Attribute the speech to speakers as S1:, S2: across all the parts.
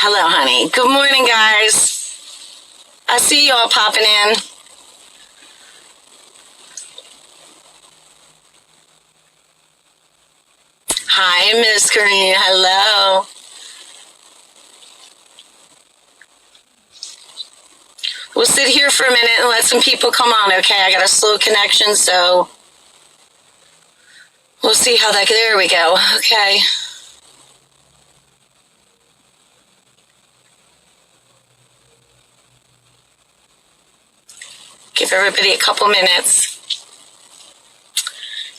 S1: Hello, honey. Good morning, guys. I see y'all popping in. Hi, Miss Kareem. Hello. We'll sit here for a minute and let some people come on, okay? I got a slow connection, so we'll see how that... There we go. Okay. Give everybody a couple minutes.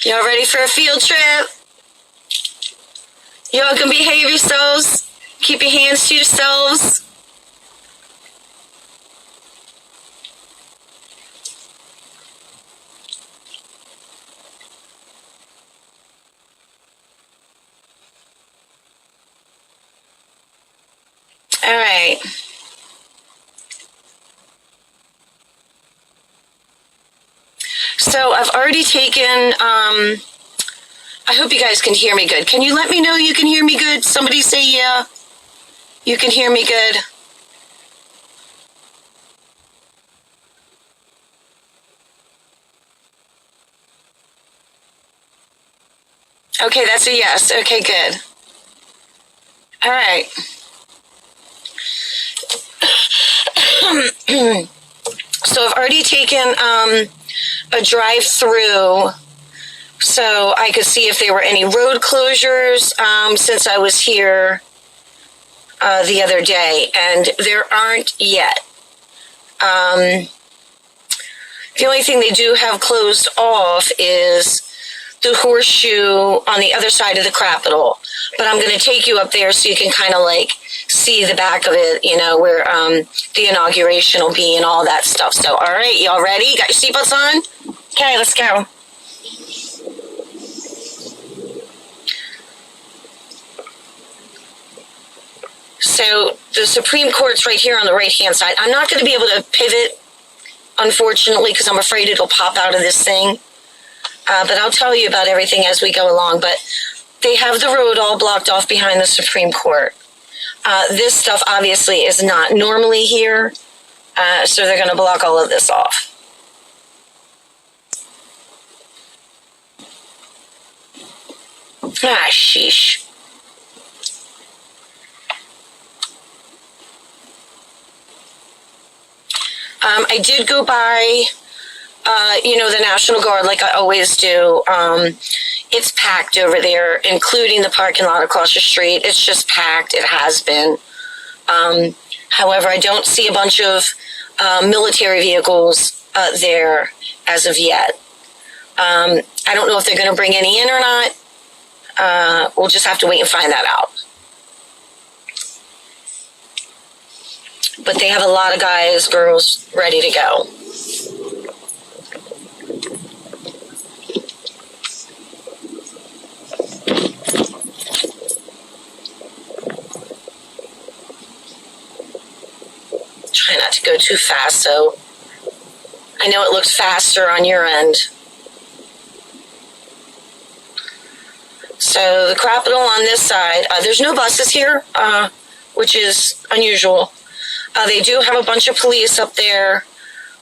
S1: Y'all ready for a field trip? Y'all can behave yourselves. Keep your hands to yourselves. All right. So I've already taken, I hope you guys can hear me good. Can you let me know you can hear me good? Somebody say yeah. You can hear me good. Okay, that's a yes. Okay, good. All right. So I've already taken a drive-through so I could see if there were any road closures since I was here the other day, and there aren't yet. The only thing they do have closed off is the horseshoe on the other side of the Capitol. But I'm going to take you up there so you can kind of like see the back of it, you know, where the inauguration will be and all that stuff. So, all right, y'all ready? Got your seatbelts on? Okay, let's go. So the Supreme Court's right here on the right-hand side. I'm not going to be able to pivot, unfortunately, because I'm afraid it'll pop out of this thing. But I'll tell you about everything as we go along. But they have the road all blocked off behind the Supreme Court. This stuff obviously is not normally here, so they're going to block all of this off. Ah, sheesh. I did go by, the National Guard like I always do. It's packed over there, including the parking lot across the street. It's just packed. It has been. However, I don't see a bunch of military vehicles there as of yet. I don't know if they're going to bring any in or not. We'll just have to wait and find that out. But they have a lot of guys, girls ready to go. Try not to go too fast, so I know it looks faster on your end. So the Capitol on this side, there's no buses here, which is unusual. They do have a bunch of police up there,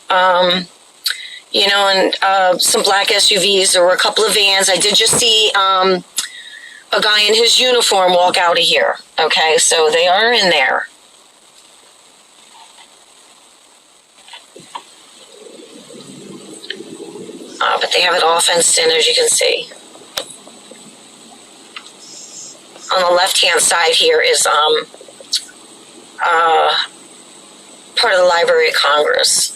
S1: and some black SUVs. There were a couple of vans. I did just see a guy in his uniform walk out of here. Okay, so they are in there. But they have it all fenced in, as you can see. On the left-hand side here is part of the Library of Congress.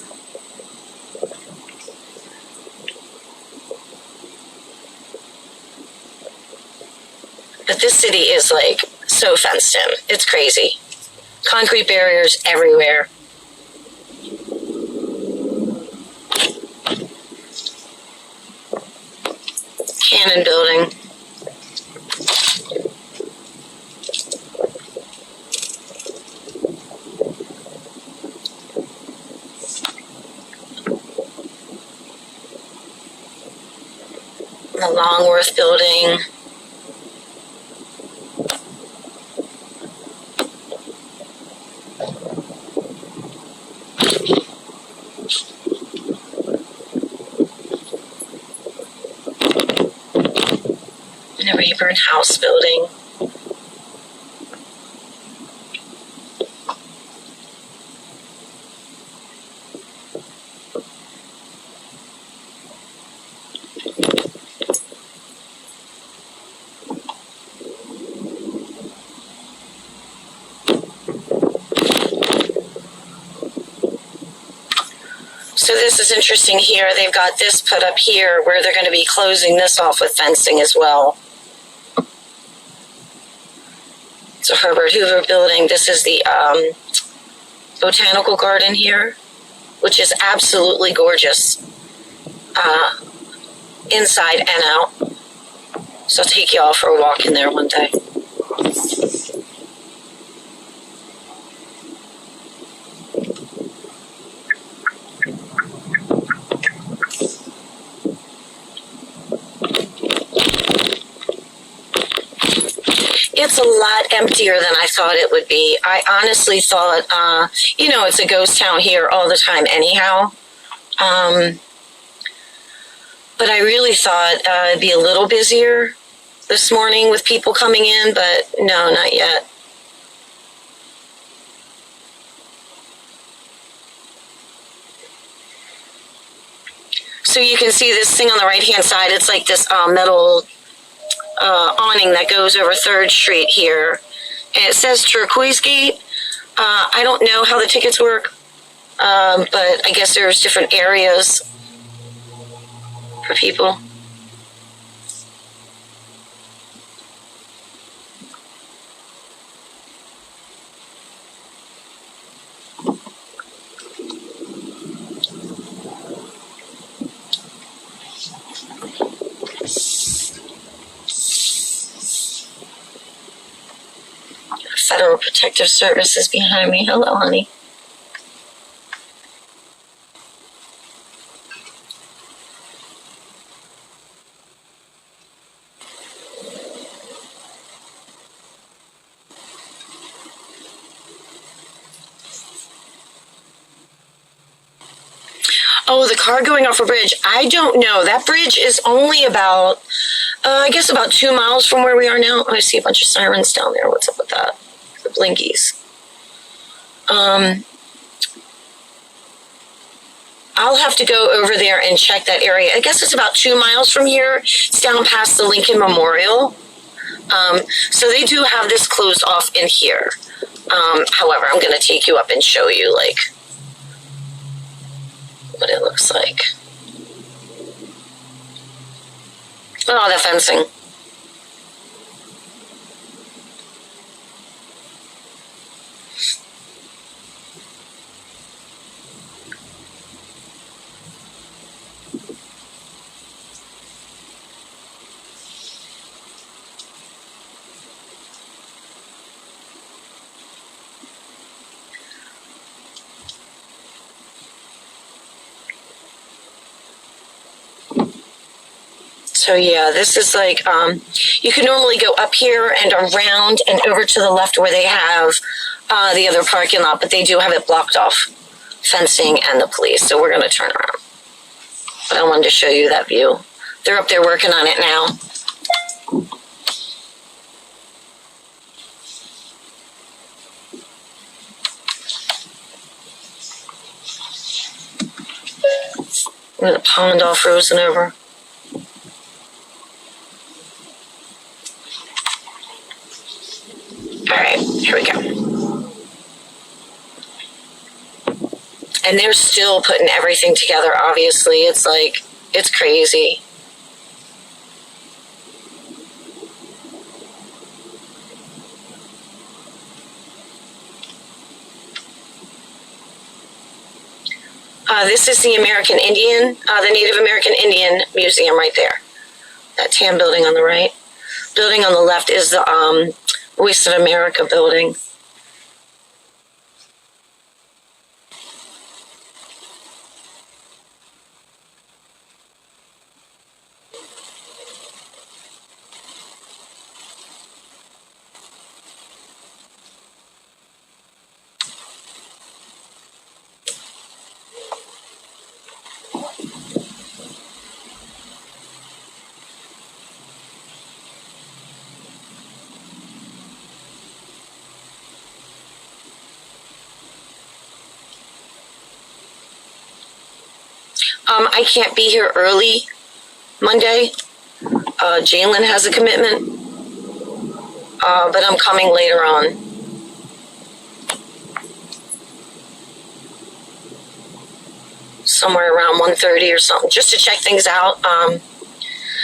S1: But this city is like so fenced in. It's crazy. Concrete barriers everywhere. Cannon building. The Longworth building. And a Rayburn House building. So this is interesting here. They've got this put up here where they're going to be closing this off with fencing as well. So Herbert Hoover building. This is the botanical garden here, which is absolutely gorgeous inside and out. So I'll take you all for a walk in there one day. It's a lot emptier than I thought it would be. I honestly thought, it's a ghost town here all the time anyhow. But I really thought it'd be a little busier this morning with people coming in, but no, not yet. So you can see this thing on the right-hand side. It's like this metal awning that goes over 3rd Street here. And it says Turquoise Gate. I don't know how the tickets work, but I guess there's different areas for people. Federal Protective Service is behind me. Hello, honey. Oh, the car going off a bridge. I don't know. That bridge is only about, I guess about 2 miles from where we are now. I see a bunch of sirens down there. What's up with that? The blinkies. I'll have to go over there and check that area. I guess it's about 2 miles from here. It's down past the Lincoln Memorial. So they do have this closed off in here. However, I'm going to take you up and show you, like, what it looks like. Oh, the fencing. So yeah, this is like, you can normally go up here and around and over to the left where they have the other parking lot, but they do have it blocked off, fencing and the police, so we're going to turn around. But I wanted to show you that view. They're up there working on it now. With the pond all frozen over. All right, here we go. And they're still putting everything together, obviously. It's like, it's crazy. This is the American Indian, the Native American Indian Museum right there. That tan building on the right. Building on the left is the Voice of America building. I can't be here early Monday. Jalen has a commitment, but I'm coming later on. Somewhere around 1:30 or something, just to check things out.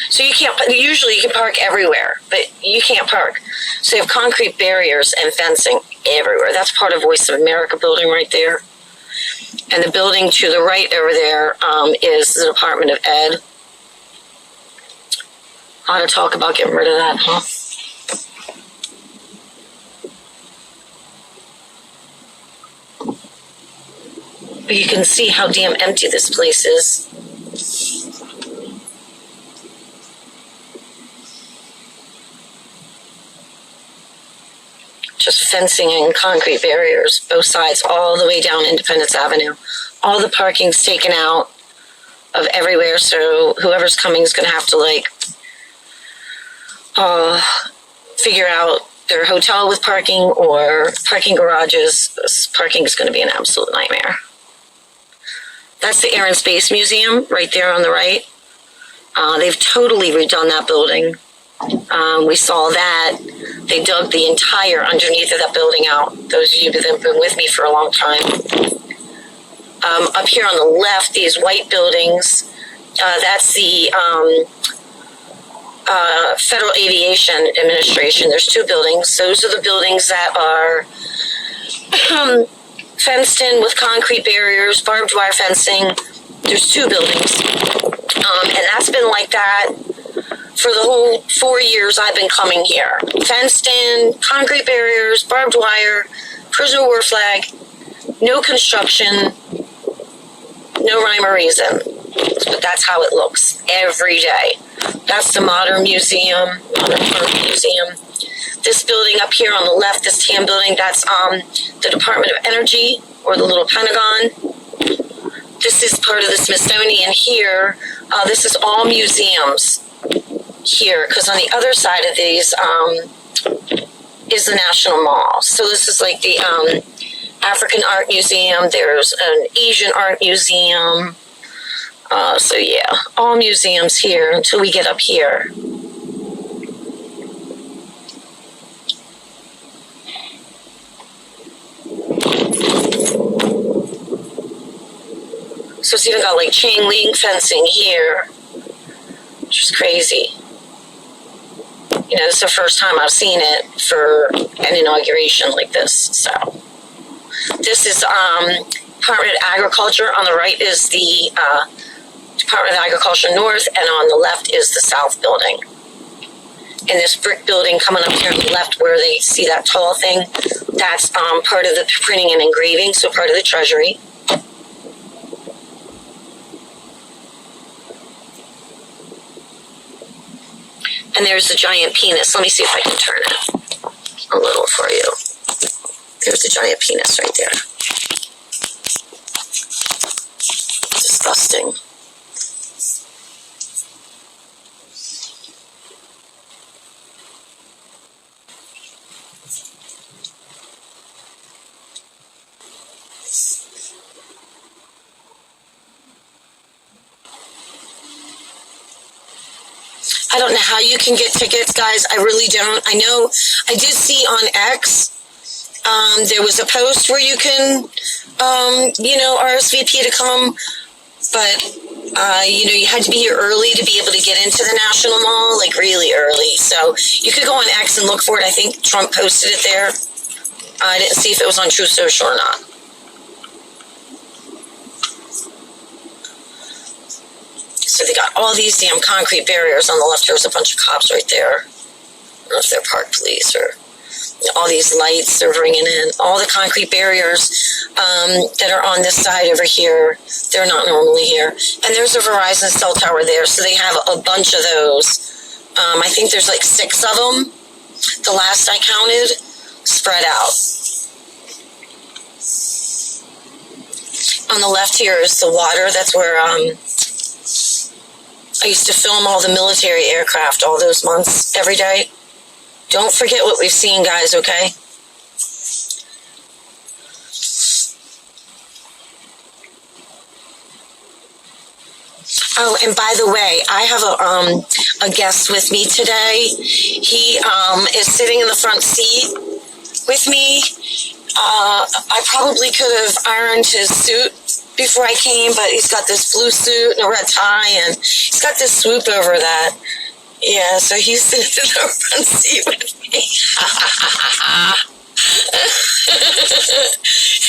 S1: So you can't, usually you can park everywhere, but you can't park. So you have concrete barriers and fencing everywhere. That's part of Voice of America building right there. And the building to the right over there is the Department of Ed. Ought to talk about getting rid of that, huh? But you can see how damn empty this place is. Just fencing and concrete barriers, both sides, all the way down Independence Avenue. All the parking's taken out of everywhere, so whoever's coming is going to have to, like, figure out their hotel with parking or parking garages. Parking is going to be an absolute nightmare. That's the Air and Space Museum right there on the right. They've totally redone that building. We saw that. They dug the entire underneath of that building out. Those of you that have been with me for a long time. Up here on the left, these white buildings, that's the Federal Aviation Administration. There's two buildings. Those are the buildings that are fenced in with concrete barriers, barbed wire fencing. There's two buildings. And that's been like that for the whole 4 years I've been coming here. Fenced in, concrete barriers, barbed wire, prisoner war flag, no construction, no rhyme or reason. But that's how it looks every day. That's the Modern Museum, Modern Art Museum. This building up here on the left, this tan building, that's the Department of Energy, or the little Pentagon. This is part of the Smithsonian here. This is all museums here, because on the other side of these is the National Mall. So this is like the African Art Museum. There's an Asian Art Museum. So yeah, all museums here until we get up here. So it's even got like chain link fencing here, which is crazy. You know, this is the first time I've seen it for an inauguration like this. So this is Department of Agriculture. On the right is the Department of Agriculture North, and on the left is the South building. And this brick building coming up here on the left where they see that tall thing, that's part of the printing and engraving, so part of the Treasury. And there's the giant penis. Let me see if I can turn it a little for you. There's the giant penis right there. Disgusting. I don't know how you can get tickets, guys. I really don't. I know I did see on X, there was a post where you can, RSVP to come, but, you had to be here early to be able to get into the National Mall, like really early. So you could go on X and look for it. I think Trump posted it there. I didn't see if it was on True Social or not. So they got all these damn concrete barriers on the left. There's a bunch of cops right there. I don't know if they're park police or all these lights they're bringing in. All the concrete barriers that are on this side over here, they're not normally here. And there's a Verizon cell tower there, so they have a bunch of those. I think there's like 6 of them. The last I counted, spread out. On the left here is the water. That's where I used to film all the military aircraft all those months, every day. Don't forget what we've seen, guys, okay? Oh, and by the way, I have a guest with me today. He is sitting in the front seat with me. I probably could have ironed his suit before I came, but he's got this blue suit and a red tie, and he's got this swoop over that. Yeah, so he's sitting in the front seat with me.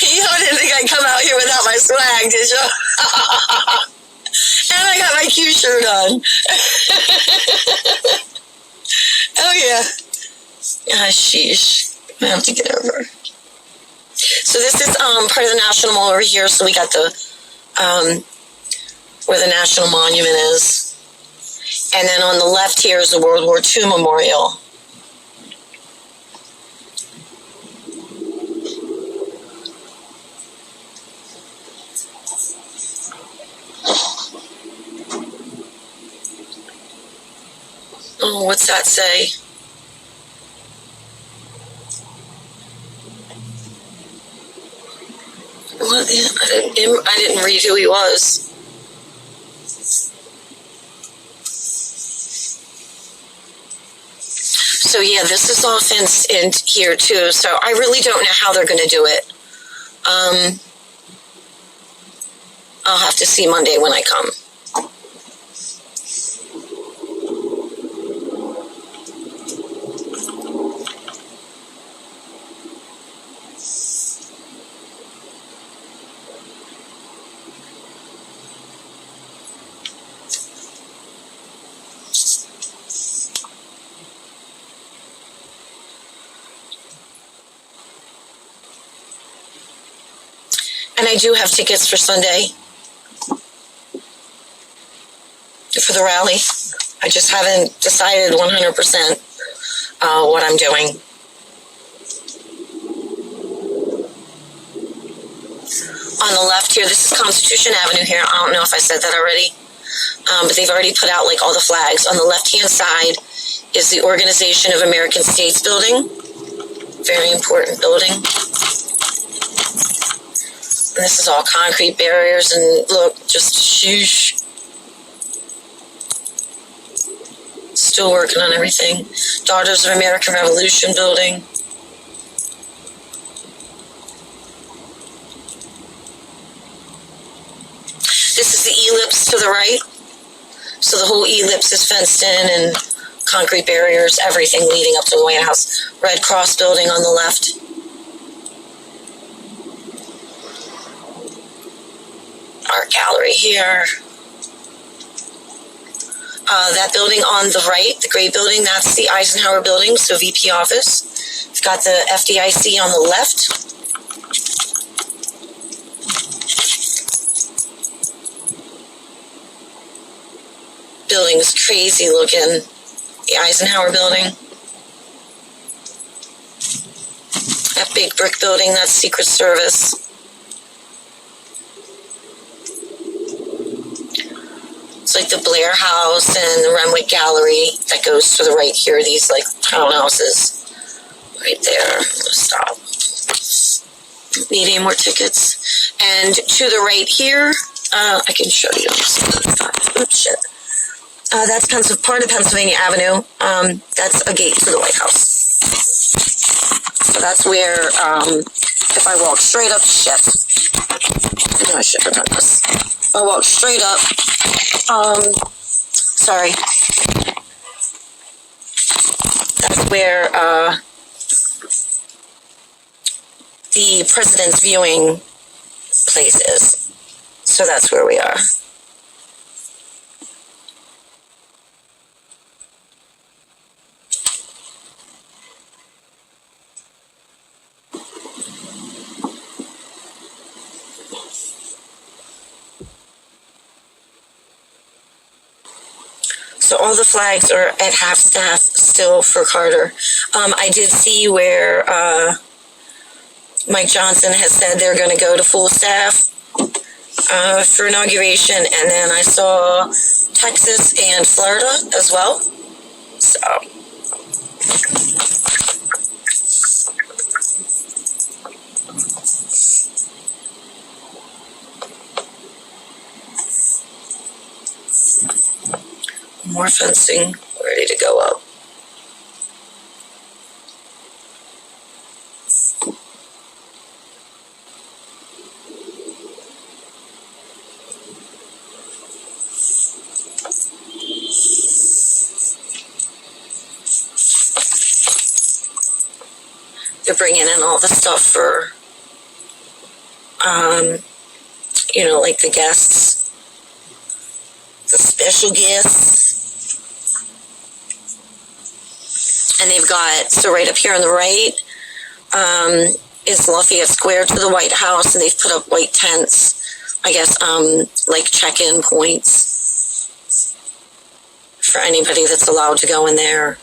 S1: You didn't think I'd come out here without my swag, did you? And I got my Q shirt on. Oh, yeah. Ah, sheesh. I have to get over. So this is part of the National Mall over here. So we got the where the National Monument is. And then on the left here is the World War II Memorial. Oh, what's that say? What? I didn't read who he was. So yeah, this is all fenced in here too. So I really don't know how they're going to do it. I'll have to see Monday when I come. And I do have tickets for Sunday for the rally. I just haven't decided 100% what I'm doing. On the left here, this is Constitution Avenue here. I don't know if I said that already, but they've already put out like all the flags. On the left-hand side is the Organization of American States building. Very important building. And this is all concrete barriers, and look, just sheesh. Still working on everything. Daughters of American Revolution building. This is the ellipse to the right. So the whole ellipse is fenced in and concrete barriers, everything leading up to the White House. Red Cross building on the left. Art gallery here. That building on the right, the gray building, that's the Eisenhower building, so VP office. We've got the FDIC on the left. Building's crazy looking. The Eisenhower building. That big brick building, that's Secret Service. It's like the Blair House and the Renwick Gallery that goes to the right here. These like townhouses right there. Stop. Need any more tickets? And to the right here, I can show you. Oops, shit. That's part of Pennsylvania Avenue. That's a gate to the White House. So that's where, if I walk straight up, shit. I know I should have done this. If I walk straight up, sorry. That's where, the president's viewing place is. So that's where we are. So all the flags are at half staff still for Carter. I did see where Mike Johnson has said they're going to go to full staff for inauguration, and then I saw Texas and Florida as well. So More fencing ready to go up. They're bringing in all the stuff for, like the guests, the special guests. And they've got, so right up here on the right is Lafayette Square to the White House, and they've put up white tents, I guess, like check-in points for anybody that's allowed to go in there.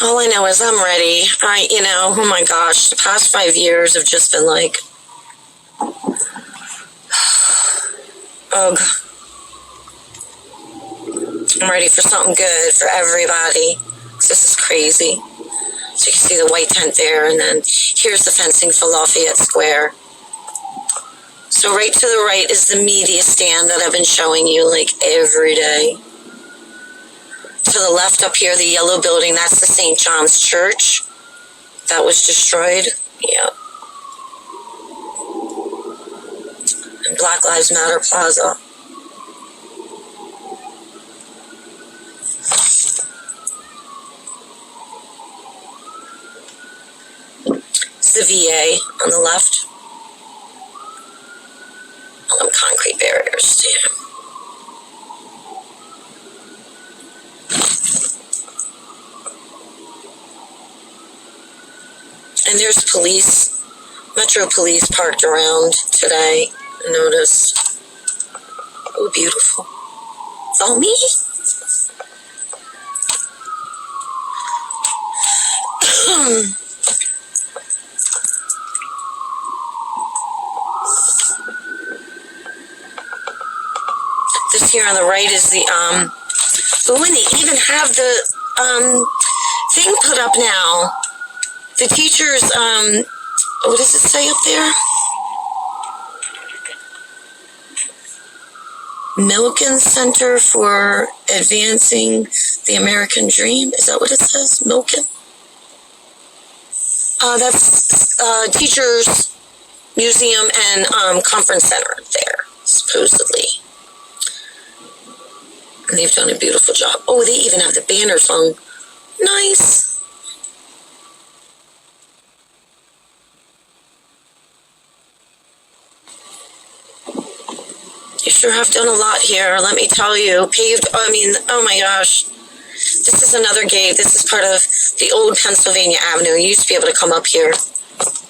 S1: All I know is I'm ready. Oh my gosh, the past 5 years have just been like, ugh. I'm ready for something good for everybody. This is crazy. So you can see the white tent there, and then here's the fencing for Lafayette Square. So right to the right is the media stand that I've been showing you like every day. To the left up here, the yellow building, that's the St. John's Church. That was destroyed. Yeah. And Black Lives Matter Plaza. It's the VA on the left. All them concrete barriers, yeah. And there's police, Metro Police parked around today. I noticed. Oh, beautiful. Follow me. This here on the right is the, but when they even have the, thing put up now, the teachers, what does it say up there? Milken Center for Advancing the American Dream. Is that what it says? Milken? That's Teachers Museum and Conference Center there, supposedly. And they've done a beautiful job. Oh, they even have the banners hung. Nice. You sure have done a lot here, let me tell you. Paved, oh my gosh. This is another gate. This is part of the old Pennsylvania Avenue. You used to be able to come up here,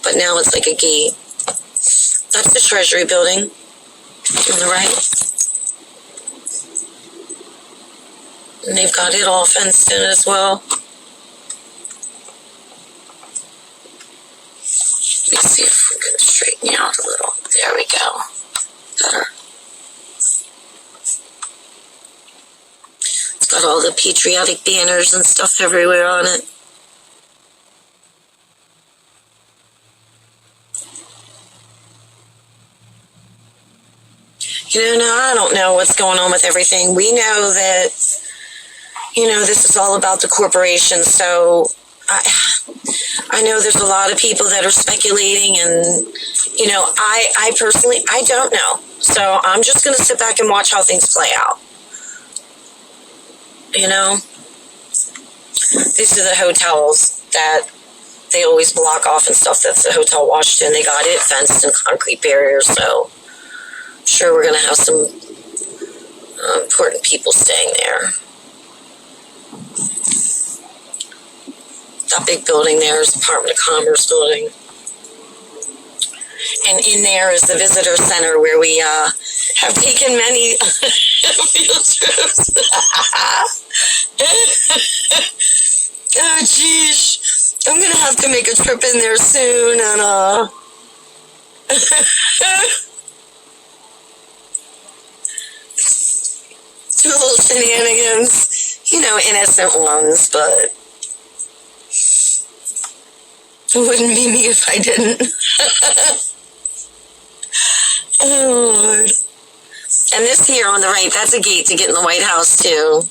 S1: but now it's like a gate. That's the Treasury Building on the right. And they've got it all fenced in as well. Let me see if we can straighten you out a little. There we go. Better. It's got all the patriotic banners and stuff everywhere on it. Now I don't know what's going on with everything. We know that, this is all about the corporation, so I know there's a lot of people that are speculating, and, I personally, I don't know. So I'm just going to sit back and watch how things play out. These are the hotels that they always block off and stuff. That's the Hotel Washington. They got it fenced and concrete barriers, so I'm sure we're going to have some important people staying there. That big building there is the Department of Commerce building. And in there is the visitor center where we have taken many field trips. Oh, geez. I'm going to have to make a trip in there soon. And do a little shenanigans. Innocent ones, but It wouldn't be me if I didn't. Oh, Lord. And this here on the right, that's a gate to get in the White House, too.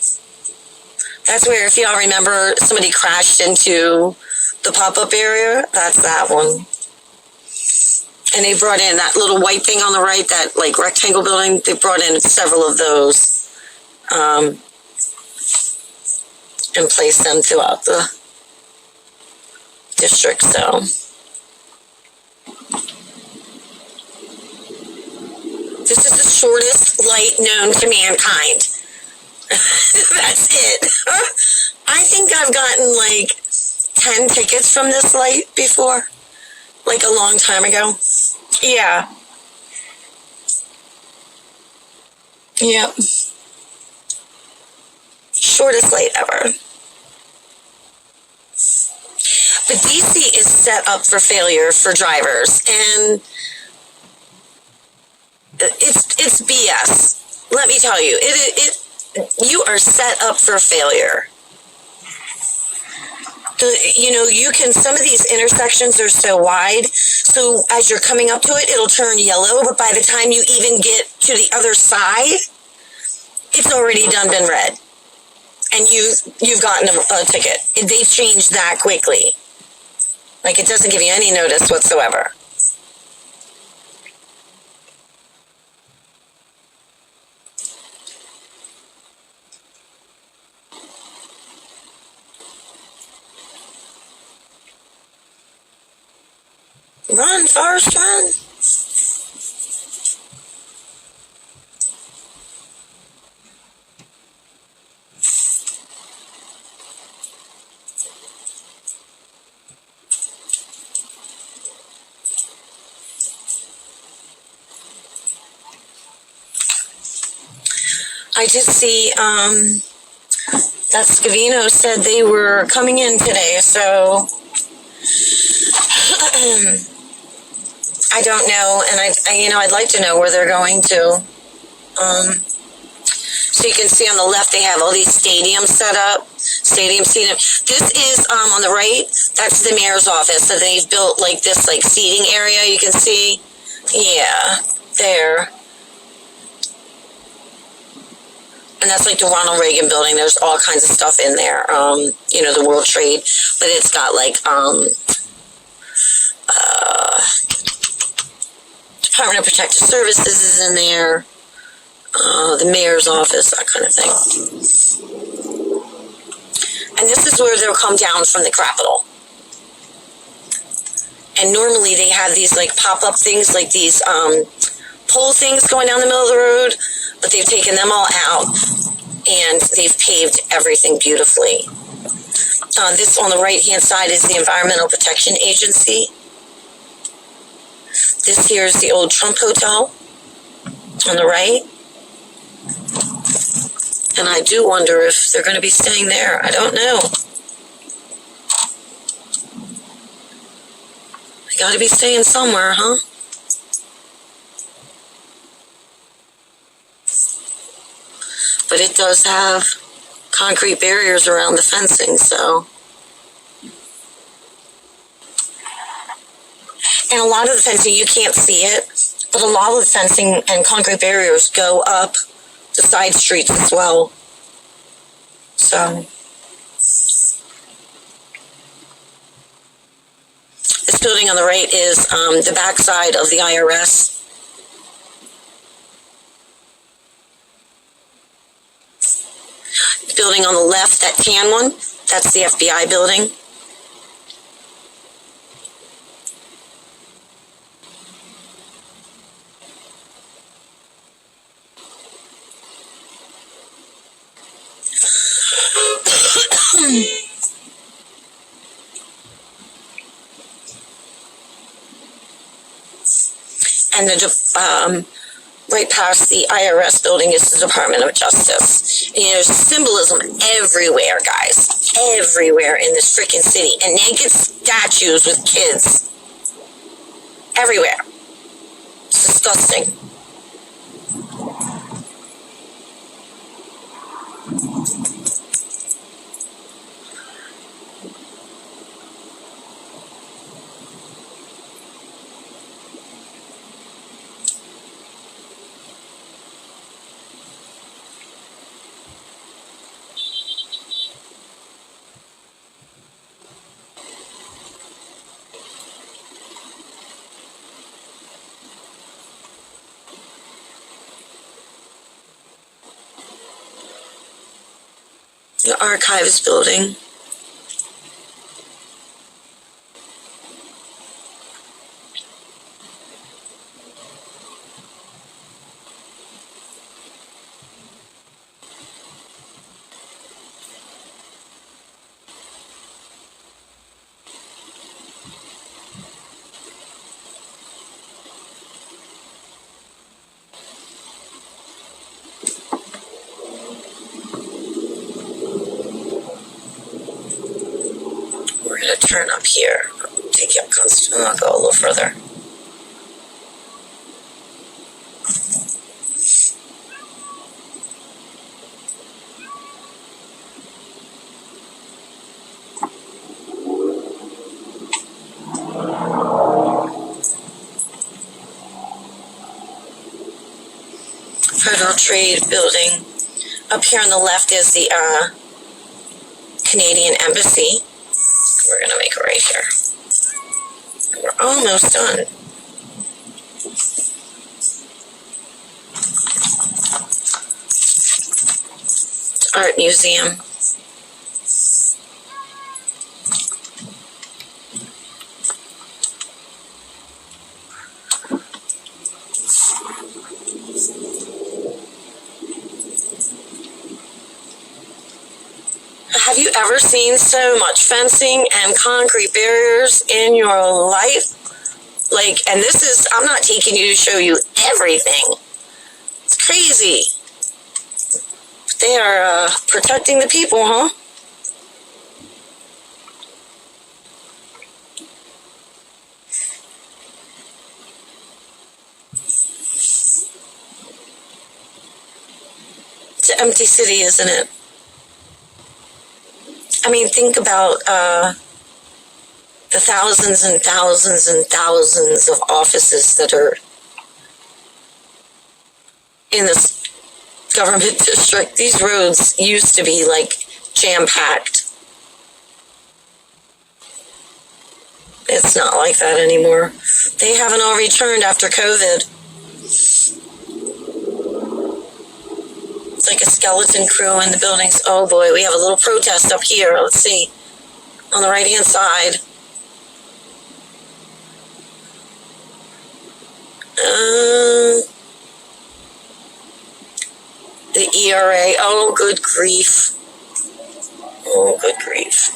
S1: That's where, if y'all remember, somebody crashed into the pop-up area. That's that one. And they brought in that little white thing on the right, that, like, rectangle building. They brought in several of those and placed them throughout the district, so... This is the shortest light known to mankind. That's it. I think I've gotten like 10 tickets from this light before. Like a long time ago. Yeah. Yep. Shortest light ever. But DC is set up for failure for drivers, and it's BS. Let me tell you, you are set up for failure. You can, some of these intersections are so wide, so as you're coming up to it, it'll turn yellow, but by the time you even get to the other side, it's already been red. And you've gotten a ticket. They've changed that quickly. Like, it doesn't give you any notice whatsoever. Run, Forrest, run. I did see, that Scavino said they were coming in today, so I don't know, and I'd like to know where they're going to. So you can see on the left they have all these stadiums set up, stadium seating. This is on the right. That's the mayor's office. So they've built like this seating area. You can see, yeah, there. And that's like the Ronald Reagan building. There's all kinds of stuff in there. The World Trade, but it's got like Department of Protective Services is in there. The mayor's office, that kind of thing. And this is where they'll come down from the Capitol. And normally they have these pop-up things, like these pole things going down the middle of the road, but they've taken them all out and they've paved everything beautifully. This on the right-hand side is the Environmental Protection Agency. This here is the old Trump Hotel on the right. And I do wonder if they're going to be staying there. I don't know. They got to be staying somewhere, huh? But it does have concrete barriers around the fencing, so. And a lot of the fencing, you can't see it, but a lot of the fencing and concrete barriers go up the side streets as well. So, this building on the right is the back side of the IRS. The building on the left, that tan one, that's the FBI building. And right past the IRS building is the Department of Justice. And, there's symbolism everywhere, guys. Everywhere in this freaking city. And naked statues with kids. Everywhere. It's disgusting. The archives building. We're going to turn up here. Take you up constant. I'll go a little further. Federal Trade Building. Up here on the left is the Canadian Embassy. We're going to make it right here. We're almost done. Art Museum. Have you ever seen so much fencing and concrete barriers in your life? Like, and this is, I'm not taking you to show you everything. It's crazy. They are protecting the people, huh? It's an empty city, isn't it? I mean, think about the thousands and thousands and thousands of offices that are in this government district. These roads used to be like jam-packed. It's not like that anymore. They haven't all returned after COVID. It's like a skeleton crew in the buildings. Oh boy, we have a little protest up here. Let's see. On the right-hand side. The ERA. Oh, good grief. Oh, good grief.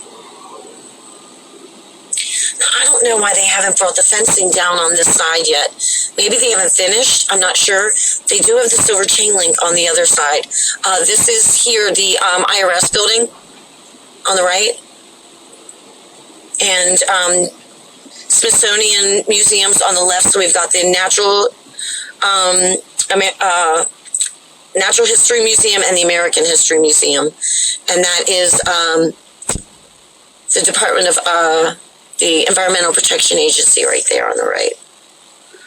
S1: Now, I don't know why they haven't brought the fencing down on this side yet. Maybe they haven't finished. I'm not sure. They do have the silver chain link on the other side. This is here, the IRS building on the right. And Smithsonian Museums on the left. So we've got the Natural History Museum and the American History Museum. And that is the Department of the Environmental Protection Agency right there on the right.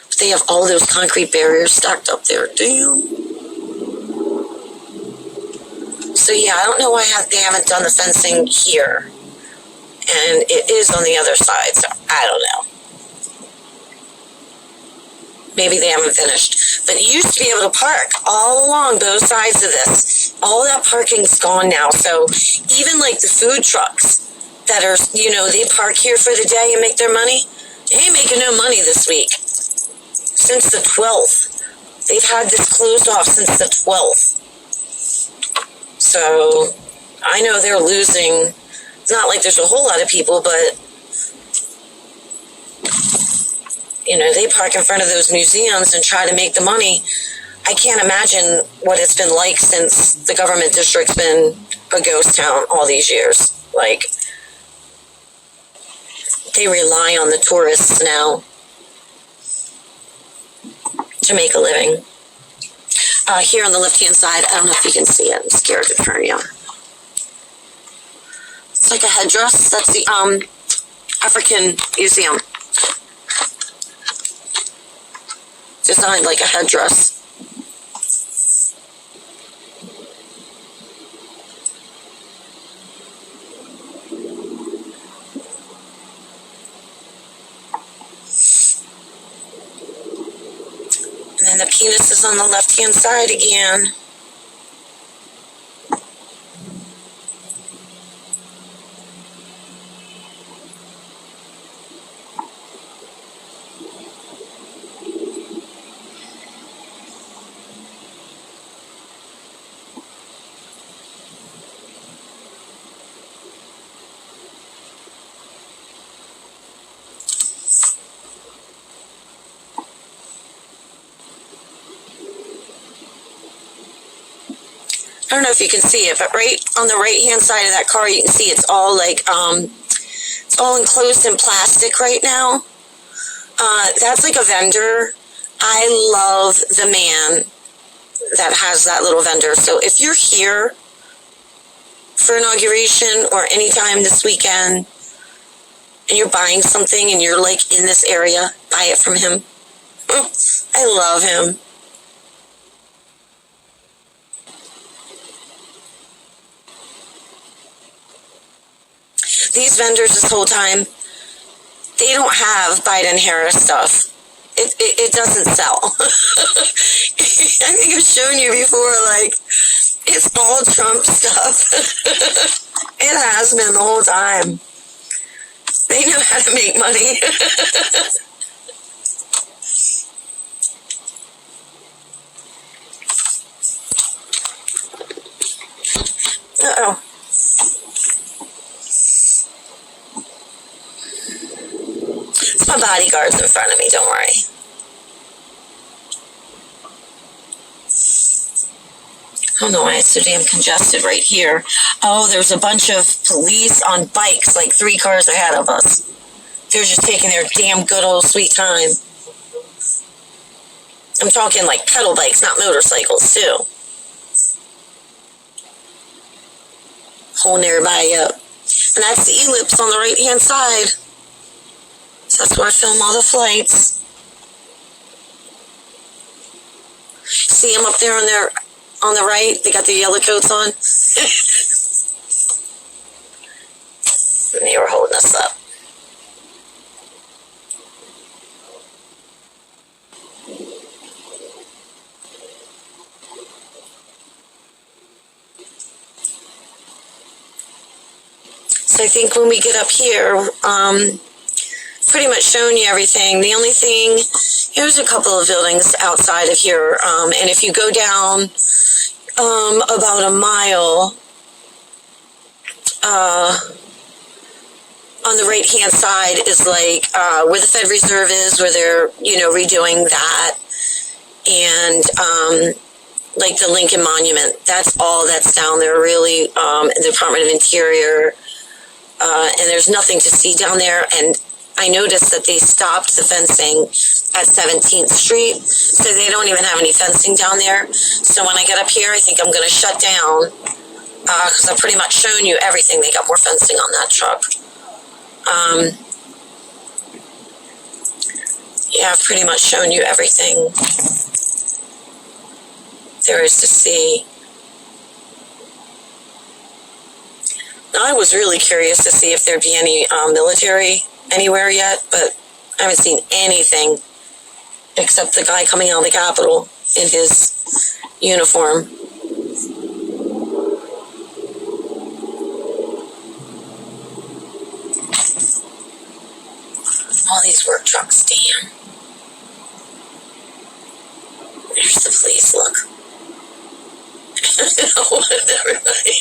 S1: But they have all those concrete barriers stacked up there. Do you? So yeah, I don't know why they haven't done the fencing here. And it is on the other side, so I don't know. Maybe they haven't finished. But you used to be able to park all along both sides of this. All that parking's gone now. So even like the food trucks that are, they park here for the day and make their money, they ain't making no money this week. Since the 12th. They've had this closed off since the 12th. So I know they're losing. It's not like there's a whole lot of people, but they park in front of those museums and try to make the money. I can't imagine what it's been like since the government district's been a ghost town all these years. Like, they rely on the tourists now to make a living. Here on the left-hand side, I don't know if you can see it. I'm scared to turn you on. It's like a headdress. That's the African Museum. Designed like a headdress. And then the penis is on the left-hand side again. don't know if you can see it, but right on the right-hand side of that car, you can see it's all like, it's all enclosed in plastic right now. That's like a vendor. I love the man that has that little vendor. So if you're here for inauguration or anytime this weekend and you're buying something and you're like in this area, buy it from him. I love him. These vendors this whole time, they don't have Biden-Harris stuff. It doesn't sell. I think I've shown you before, like, it's all Trump stuff. It has been the whole time. They know how to make money. Uh-oh. It's my bodyguards in front of me, don't worry. I don't know why it's so damn congested right here. Oh, there's a bunch of police on bikes, like 3 cars ahead of us. They're just taking their damn good old sweet time. I'm talking like pedal bikes, not motorcycles, too. Holding everybody up. And that's the ellipse on the right-hand side. So that's where I film all the flights. See them up there on the right? They got their yellow coats on. And they were holding us up. So I think when we get up here, pretty much shown you everything. The only thing, here's a couple of buildings outside of here, and if you go down about a mile, on the right-hand side is like where the Fed Reserve is, where they're, redoing that, and like the Lincoln Monument. That's all that's down there, really, the Department of Interior, and there's nothing to see down there. And I noticed that they stopped the fencing at 17th Street, so they don't even have any fencing down there. So when I get up here, I think I'm going to shut down, because I've pretty much shown you everything. They got more fencing on that truck. Yeah, I've pretty much shown you everything there is to see. Now, I was really curious to see if there'd be any military anywhere yet, but I haven't seen anything except the guy coming out of the Capitol in his uniform. All these work trucks, damn. There's the police, look. Everybody.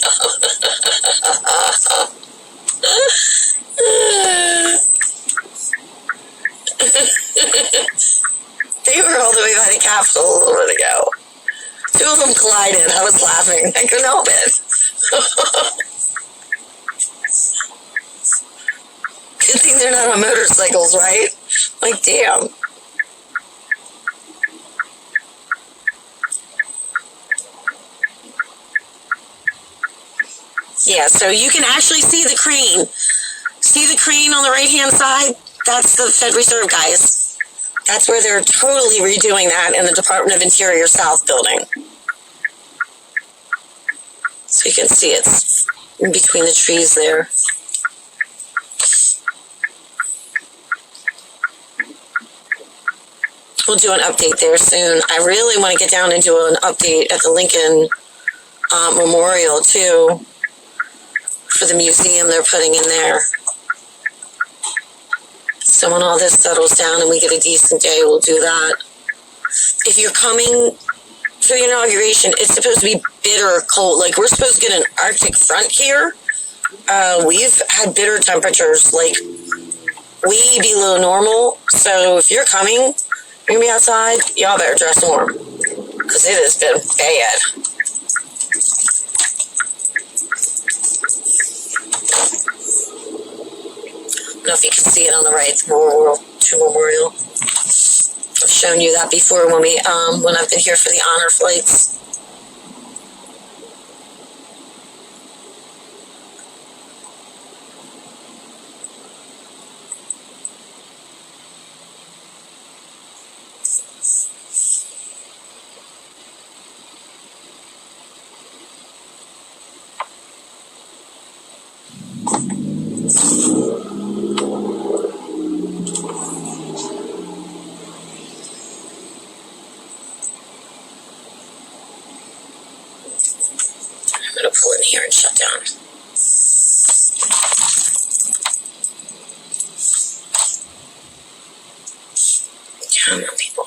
S1: They were all the way by the Capitol a little bit ago. 2 of them collided. I was laughing. I couldn't help it. Good thing they're not on motorcycles, right? Like, damn. Yeah, so you can actually see the crane. See the crane on the right-hand side? That's the Fed Reserve, guys. That's where they're totally redoing that in the Department of Interior South building. So you can see it's in between the trees there. We'll do an update there soon. I really want to get down and do an update at the Lincoln Memorial, too, for the museum they're putting in there. So when all this settles down and we get a decent day, we'll do that. If you're coming for the inauguration, it's supposed to be bitter cold. Like, we're supposed to get an Arctic front here. We've had bitter temperatures, like, way below normal. So if you're coming, you're going to be outside, y'all better dress warm, because it has been bad. know if you can see it on the right, World War II Memorial. I've shown you that before when I've been here for the honor flights. I'm going to pull in here and shut down. Come on, people.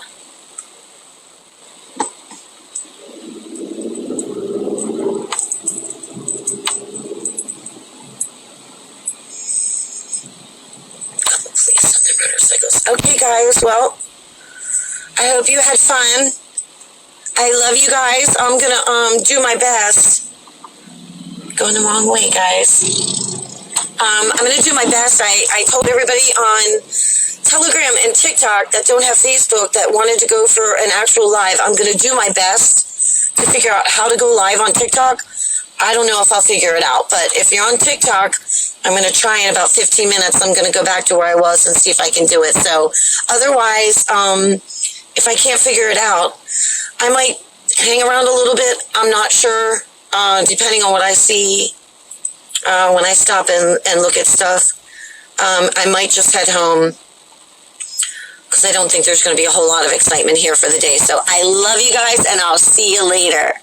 S1: Police on their motorcycles. Okay, guys, well, I hope you had fun. I love you guys. I'm gonna do my best. Going the wrong way, guys. I'm gonna do my best. I told everybody on Telegram and TikTok that don't have Facebook that wanted to go for an actual live. I'm gonna do my best to figure out how to go live on TikTok. I don't know if I'll figure it out, but if you're on TikTok, I'm gonna try in about 15 minutes. I'm gonna go back to where I was and see if I can do it. So otherwise, if I can't figure it out, I might hang around a little bit. I'm not sure, depending on what I see when I stop and look at stuff. I might just head home because I don't think there's going to be a whole lot of excitement here for the day. So I love you guys, and I'll see you later.